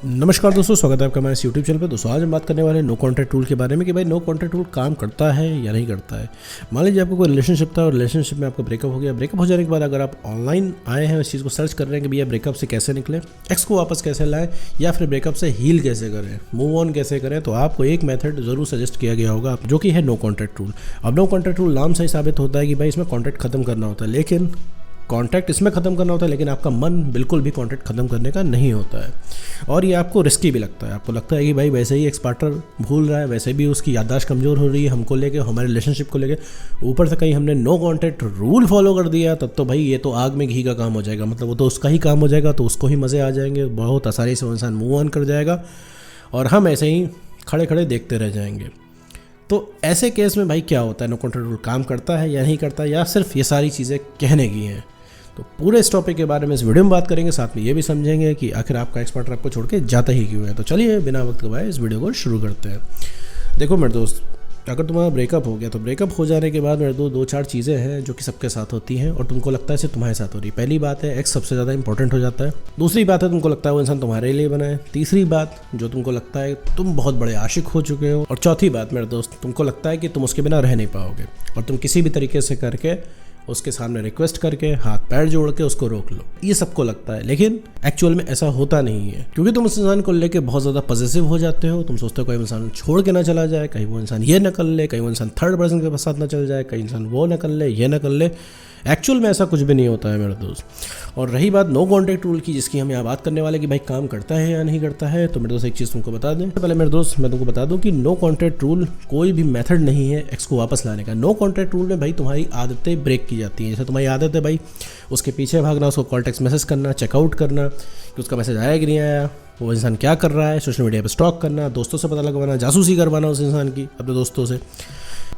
नमस्कार दोस्तों, स्वागत है आपका हमारे इस यूट्यूब चैनल पर। दोस्तों आज हम बात करने वाले हैं नो कॉन्टैक्ट रूल के बारे में कि भाई नो कॉन्टैक्ट रूल काम करता है या नहीं करता है। मान लीजिए आपको कोई रिलेशनशिप था और रिलेशनशिप में आपका ब्रेकअप हो गया। ब्रेकअप हो जाने के बाद अगर आप ऑनलाइन आए हैं, इस चीज़ को सर्च कर रहे हैं कि भैया ब्रेकअप से कैसे निकले, एक्स को वापस कैसे लाएं या फिर ब्रेकअप से हील कैसे करें, मूव ऑन कैसे करें, तो आपको एक मेथड ज़रूर सजेस्ट किया गया होगा जो कि है नो कॉन्टैक्ट रूल। अब नो कॉन्टैक्ट रूल नाम से ही साबित होता है कि भाई इसमें कॉन्टैक्ट खत्म करना होता है, लेकिन कॉन्टैक्ट इसमें ख़त्म करना होता है, लेकिन आपका मन बिल्कुल भी कॉन्टैक्ट ख़त्म करने का नहीं होता है। और ये आपको रिस्की भी लगता है। आपको लगता है कि भाई वैसे ही एक्स पार्टनर भूल रहा है, वैसे भी उसकी याददाश्त कमज़ोर हो रही है हमको लेके, हमारे रिलेशनशिप को लेके, ऊपर से कहीं हमने नो कॉन्टैक्ट रूल फॉलो कर दिया, तब तो भाई ये तो आग में घी का काम हो जाएगा। मतलब वो तो उसका ही काम हो जाएगा, तो उसको ही मज़े आ जाएंगे, बहुत आसानी से वो इंसान मूव ऑन कर जाएगा और हम ऐसे ही खड़े खड़े देखते रह जाएंगे। तो ऐसे केस में भाई क्या होता है, नो कॉन्टैक्ट रूल काम करता है या नहीं करता, या सिर्फ ये सारी चीज़ें कहने की हैं। तो पूरे इस टॉपिक के बारे में इस वीडियो में बात करेंगे, साथ में ये भी समझेंगे कि आखिर आपका एक्स पार्टनर आपको छोड़ के जाता ही क्यों है। तो चलिए बिना वक्त गवाए इस वीडियो को शुरू करते हैं। देखो मेरे दोस्त, अगर तुम्हारा ब्रेकअप हो गया तो ब्रेकअप हो जाने के बाद मेरे दो चार चीज़ें हैं जो कि सबके साथ होती हैं और तुमको लगता है सिर्फ तुम्हारे साथ हो रही है। पहली बात है, एक्स सबसे ज़्यादा इंपॉर्टेंट हो जाता है। दूसरी बात है, तुमको लगता है वो इंसान तुम्हारे लिए बना है। तीसरी बात, जो तुमको लगता है तुम बहुत बड़े आशिक हो चुके हो। और चौथी बात मेरे दोस्त, तुमको लगता है कि तुम उसके बिना रह नहीं पाओगे और तुम किसी भी तरीके से करके उसके सामने रिक्वेस्ट करके हाथ पैर जोड़ के उसको रोक लो। ये सबको लगता है, लेकिन एक्चुअल में ऐसा होता नहीं है, क्योंकि तुम उस इंसान को लेके बहुत ज़्यादा पॉजिटिव हो जाते हो। तुम सोचते हो कोई इंसान छोड़ के ना चला जाए, कहीं वो इंसान ये ना कर ले, कहीं वो इंसान थर्ड पर्सन के साथ ना चल जाए, कहीं इंसान वो ना कर ले, ये ना कर ले। एक्चुअल में ऐसा कुछ भी नहीं होता है मेरे दोस्त। और रही बात नो कॉन्टैक्ट रूल की, जिसकी हम यहाँ बात करने वाले कि भाई काम करता है या नहीं करता है, तो मेरे दोस्त एक चीज़ तुमको बता दें। पहले मेरे दोस्त मैं तुमको बता दूं कि नो कॉन्टैक्ट रूल कोई भी मेथड नहीं है एक्स को वापस लाने का। नो कॉन्टैक्ट रूल में भाई तुम्हारी आदतें ब्रेक की जाती हैं। जैसे तुम्हारी आदत है भाई उसके पीछे भागना, उसको कॉल टेक्स्ट मैसेज करना, चेकआउट करना कि उसका मैसेज आया कि नहीं आया, वो इंसान क्या कर रहा है, सोशल मीडिया पर स्टॉक करना, दोस्तों से पता लगवाना, जासूसी करवाना उस इंसान की अपने दोस्तों से।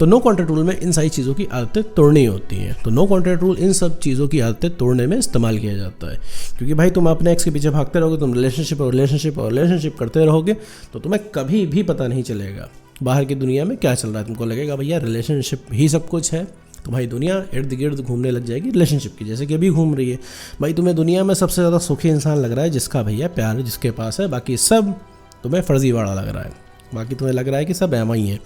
तो नो कॉन्टैक्ट रूल में इन सारी चीज़ों की आदतें तोड़नी होती हैं। तो नो कॉन्टैक्ट रूल इन सब चीज़ों की आदतें तोड़ने में इस्तेमाल किया जाता है, क्योंकि भाई तुम अपने एक्स के पीछे भागते रहोगे, तुम रिलेशनशिप करते रहोगे, तो तुम्हें कभी भी पता नहीं चलेगा बाहर की दुनिया में क्या चल रहा है। तुमको लगेगा भैया रिलेशनशिप ही सब कुछ है, तुम्हारी दुनिया इर्द गिर्द घूमने लग जाएगी रिलेशनशिप की, जैसे कि अभी घूम रही है। भाई तुम्हें दुनिया में सबसे ज़्यादा सुखी इंसान लग रहा है जिसका भैया प्यार जिसके पास है, बाकी सब तुम्हें फर्जीवाड़ा लग रहा है, बाकी तुम्हें लग रहा है कि सब एम ही है।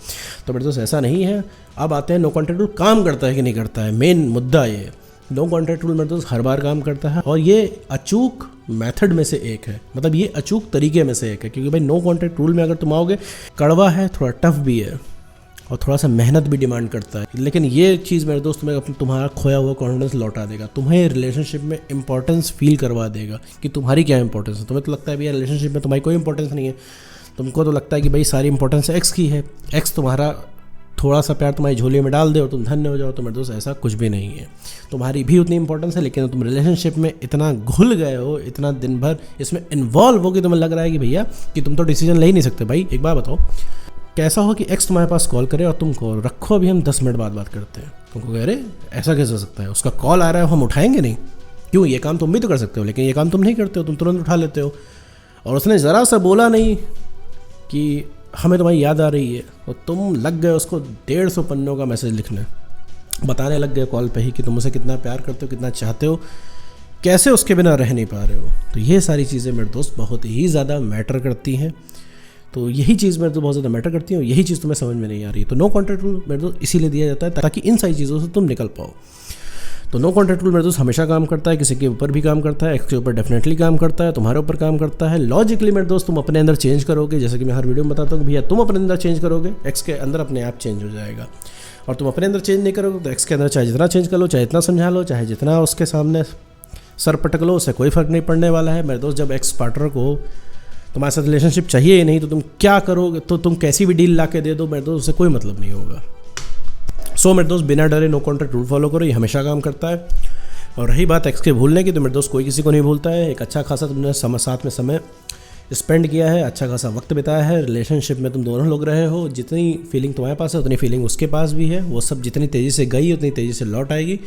तो मेरे दोस्त ऐसा नहीं है। अब आते हैं नो कॉन्टैक्ट रूल काम करता है कि नहीं करता है। मेन मुद्दा ये, नो कॉन्टैक्ट रूल मेरे दोस्त हर बार काम करता है और ये अचूक मेथड में से एक है, मतलब ये अचूक तरीके में से एक है। क्योंकि भाई नो कॉन्टैक्ट रूल में अगर तुम आओगे, कड़वा है, थोड़ा टफ भी है और थोड़ा सा मेहनत भी डिमांड करता है, लेकिन ये चीज़ मेरे दोस्त तुम्हें तुम्हारा खोया हुआ कॉन्फिडेंस लौटा देगा, तुम्हें रिलेशनशिप में इंपॉर्टेंस फील करवा देगा कि तुम्हारी क्या इंपॉर्टेंस है। तुम्हें तो लगता है भैया रिलेशनशिप में तुम्हारी कोई इंपॉर्टेंस नहीं है, तुमको तो लगता है कि भाई सारी इंपॉर्टेंस एक्स की है, एक्स तुम्हारा थोड़ा सा प्यार तुम्हारी झोली में डाल दे और तुम धन्य हो जाओ। तो मेरे दोस्त ऐसा कुछ भी नहीं है, तुम्हारी भी उतनी इंपॉर्टेंस है, लेकिन तुम रिलेशनशिप में इतना घुल गए हो, इतना दिन भर इसमें इन्वॉल्व हो कि तुम्हें लग रहा है कि भैया कि तुम तो डिसीजन ले ही नहीं सकते। भाई एक बात बताओ, कैसा हो कि एक्स तुम्हारे पास कॉल करे और तुमको रखो अभी हम 10 मिनट बाद बात करते हैं, तुमको कह रहे ऐसा कैसे हो सकता है, उसका कॉल आ रहा है हम उठाएंगे नहीं, क्यों? ये काम तुम भी तो कर सकते हो, लेकिन ये काम तुम नहीं करते हो, तुम तुरंत उठा लेते हो। और उसने ज़रा सा बोला नहीं कि हमें तुम्हारी याद आ रही है और तुम लग गए उसको 150 पन्नों का मैसेज लिखने, बताने लग गए कॉल पे ही कि तुम उसे कितना प्यार करते हो, कितना चाहते हो, कैसे उसके बिना रह नहीं पा रहे हो। तो ये सारी चीज़ें मेरे दोस्त बहुत ही ज़्यादा मैटर करती हैं। तो यही चीज़ मेरे तो बहुत ज़्यादा मैटर करती है और यही चीज़ तुम्हें समझ में नहीं आ रही। तो नो कॉन्टैक्ट रूल मेरे दोस्त इसीलिए दिया जाता है ताकि इन सारी चीज़ों से तुम निकल पाओ। तो नो कॉन्टैक्ट रूल मेरे दोस्त हमेशा काम करता है, किसी के ऊपर भी काम करता है, एक्स के ऊपर डेफिनेटली काम करता है, तुम्हारे ऊपर काम करता है। लॉजिकली मेरे दोस्त तुम अपने अंदर चेंज करोगे, जैसे कि मैं हर वीडियो में बताता हूँ भैया तुम अपने अंदर चेंज करोगे, एक्स के अंदर अपने आप चेंज हो जाएगा। और तुम अपने अंदर चेंज नहीं करोगे तो एक्स के अंदर चाहे जितना चेंज कर लो, चाहे जितना समझा लो, चाहे जितना उसके सामने सर पटक लो, उससे कोई फ़र्क नहीं पड़ने वाला है। मेरे दोस्त जब एक्स पार्टनर को तुम्हारे साथ रिलेशनशिप चाहिए ही नहीं, तो तुम क्या करोगे? तो तुम कैसी भी डील ला के दे दो, मेरे दोस्त उससे कोई मतलब नहीं होगा। सो मेरे दोस्त बिना डरे नो कॉन्टैक्ट रूल फॉलो करो, ये हमेशा काम करता है। और रही बात एक्स के भूलने की, तो मेरे दोस्त कोई किसी को नहीं भूलता है। एक अच्छा खासा तुमने साथ में समय स्पेंड किया है, अच्छा खासा वक्त बिताया है, रिलेशनशिप में तुम दोनों लोग रहे हो, जितनी फीलिंग तुम्हारे पास है उतनी फीलिंग उसके पास भी है, वो सब जितनी तेज़ी से गई उतनी तेज़ी से लौट आएगी।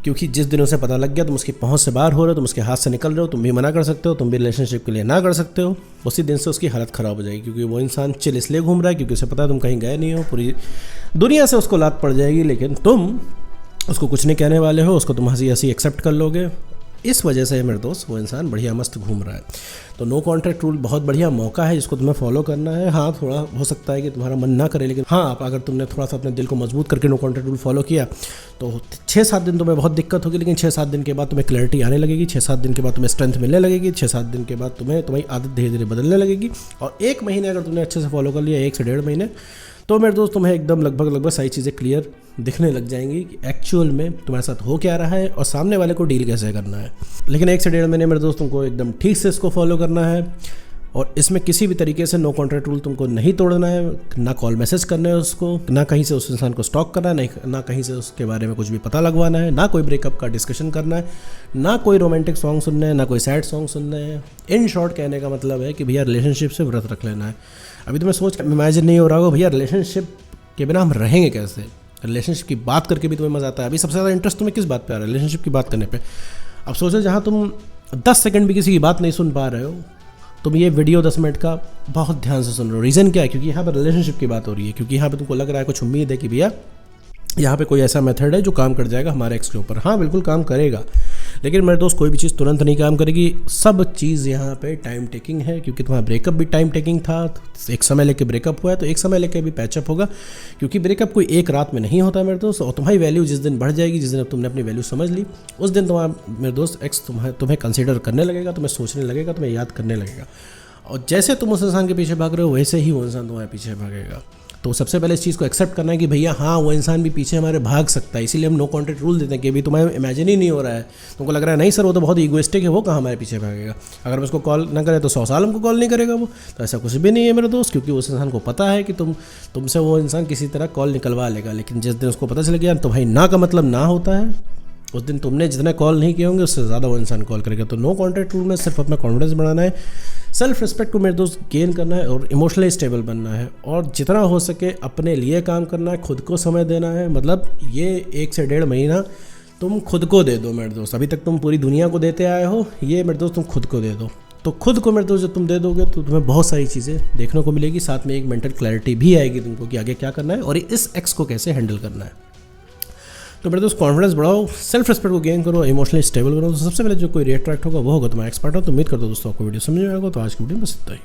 क्योंकि जिस दिन उसे पता लग गया तुम उसकी पहुंच से बाहर हो रहे हो, तुम उसके हाथ से निकल रहे हो, तुम भी मना कर सकते हो, तुम भी रिलेशनशिप के लिए ना कर सकते हो, उसी दिन से उसकी हालत ख़राब हो जाएगी। क्योंकि वो इंसान चिल इसलिए घूम रहा है क्योंकि उसे पता है तुम कहीं गए नहीं हो, पूरी दुनिया से उसको लात पड़ जाएगी, लेकिन तुम उसको कुछ नहीं कहने वाले हो, उसको तुम हंसी हंसी एक्सेप्ट कर लोगे। इस वजह से मेरे दोस्त वो इंसान बढ़िया मस्त घूम रहा है। तो नो कॉन्टैक्ट रूल बहुत बढ़िया मौका है जिसको तुम्हें फॉलो करना है। हाँ, थोड़ा हो सकता है कि तुम्हारा मन ना करे, लेकिन हाँ, अगर तुमने थोड़ा सा अपने दिल को मजबूत करके नो कॉन्टैक्ट रूल फॉलो किया तो 6-7 दिन तुम्हें बहुत दिक्कत होगी, लेकिन 6-7 दिन के बाद तुम्हें क्लैरिटी आने लगेगी, 6-7 दिन के बाद तुम्हें स्ट्रेंथ मिलने लगेगी, 6-7 दिन के बाद तुम्हारी आदत धीरे धीरे बदलने लगेगी। और 1 महीने अगर तुमने अच्छे से फॉलो कर लिया, 1 से 1.5 महीने, तो मेरे दोस्त तुम्हें एकदम लगभग सारी चीज़ें क्लियर दिखने लग जाएंगी कि एक्चुअल में तुम्हारे साथ हो क्या रहा है और सामने वाले को डील कैसे करना है। लेकिन 1 से 1.5 महीने मेरे दोस्त तुमको एकदम ठीक से इसको फॉलो करना है और इसमें किसी भी तरीके से नो कॉन्टैक्ट रूल तुमको नहीं तोड़ना है, ना कॉल मैसेज करना है उसको, ना कहीं से उस इंसान को स्टॉक करना है, ना कहीं से उसके बारे में कुछ भी पता लगवाना है, ना कोई ब्रेकअप का डिस्कशन करना है, ना कोई रोमांटिक सॉन्ग सुनना है, ना कोई सैड सॉन्ग सुनना है। इन शॉर्ट कहने का मतलब है कि भैया रिलेशनशिप से व्रत रख लेना है। अभी तुम्हें सोच इमेजिन नहीं हो रहा होगा भैया रिलेशनशिप के बिना हम रहेंगे कैसे। रिलेशनशिप की बात करके भी तुम्हें मज़ा आता है। अभी सबसे ज़्यादा इंटरेस्ट तुम्हें किस बात पे आ रहा है? रिलेशनशिप की बात करने पे। अब सोचो जहाँ तुम 10 सेकंड भी किसी की बात नहीं सुन पा रहे हो, तुम ये वीडियो 10 मिनट का बहुत ध्यान से सुन रहे हो। रीज़न क्या है? क्योंकि यहाँ पर रिलेशनशिप की बात हो रही है, क्योंकि यहाँ पे तुमको लग रहा है, कुछ उम्मीद है कि भैया यहाँ पे कोई ऐसा मेथड है जो काम कर जाएगा हमारे एक्स के ऊपर। हाँ, बिल्कुल काम करेगा, लेकिन मेरे दोस्त कोई भी चीज़ तुरंत नहीं काम करेगी। सब चीज़ यहाँ पे टाइम टेकिंग है, क्योंकि तुम्हारा ब्रेकअप भी टाइम टेकिंग था। एक समय लेके ब्रेकअप हुआ है तो एक समय लेके भी पैचअप होगा, क्योंकि ब्रेकअप कोई एक रात में नहीं होता मेरे दोस्त। और तुम्हारी वैल्यू जिस दिन बढ़ जाएगी, जिस दिन तुमने अपनी वैल्यू समझ ली, उस दिन तुम्हारा मेरे दोस्त एक्स तुम्हें कंसिडर करने लगेगा, तुम्हें सोचने लगेगा, तुम्हें याद करने लगेगा। और जैसे तुम उस इंसान के पीछे भाग रहे हो, वैसे ही वो इंसान तुम्हारे पीछे भागेगा। तो सबसे पहले इस चीज़ को एक्सेप्ट करना है कि भैया हाँ, वो इंसान भी पीछे हमारे भाग सकता है। इसीलिए हम नो कॉन्टैक्ट रूल देते हैं कि अभी तुम्हें इमेजिन ही नहीं हो रहा है, तुमको लग रहा है नहीं सर वो तो बहुत ईगोइस्टिक है, वो कहाँ हमारे पीछे भागेगा। अगर हम उसको कॉल ना करें तो 100 साल हमको कॉल नहीं करेगा वो। तो ऐसा कुछ भी नहीं है मेरे दोस्त, क्योंकि उस इंसान को पता है कि तुमसे वो इंसान किसी तरह कॉल निकलवा लेगा। लेकिन जिस दिन उसको पता चल गया तो भाई ना का मतलब ना होता है, उस दिन तुमने जितने कॉल नहीं किए होंगे उससे ज़्यादा वो इंसान कॉल करेगा। तो नो कॉन्टैक्ट रूल में सिर्फ अपना कॉन्फिडेंस बढ़ाना है, सेल्फ रिस्पेक्ट को मेरे दोस्त गेन करना है और इमोशनली स्टेबल बनना है, और जितना हो सके अपने लिए काम करना है, खुद को समय देना है। मतलब ये 1 से 1.5 महीना तुम खुद को दे दो मेरे दोस्त। अभी तक तुम पूरी दुनिया को देते आए हो, ये मेरे दोस्त तुम खुद को दे दो। तो खुद को मेरे दोस्त जब तुम दे दोगे तो तुम्हें बहुत सारी चीज़ें देखने को मिलेगी, साथ में एक मेंटल क्लैरिटी भी आएगी तुमको कि आगे क्या करना है और इस एक्स को कैसे हैंडल करना है। तो मेरे दोस्त कॉन्फिडेंस बढ़ाओ, सेल्फ रिस्पेक्ट को गेन करो, इमोशनली स्टेबल बनो। तो सबसे पहले जो कोई रिएक्ट होगा वो होगा तुम्हारा एक्सपर्ट हो। तो उम्मीद करता हूँ दोस्तों आपको वीडियो समझ में आएगा। तो आज की वीडियो में बस इतना ही।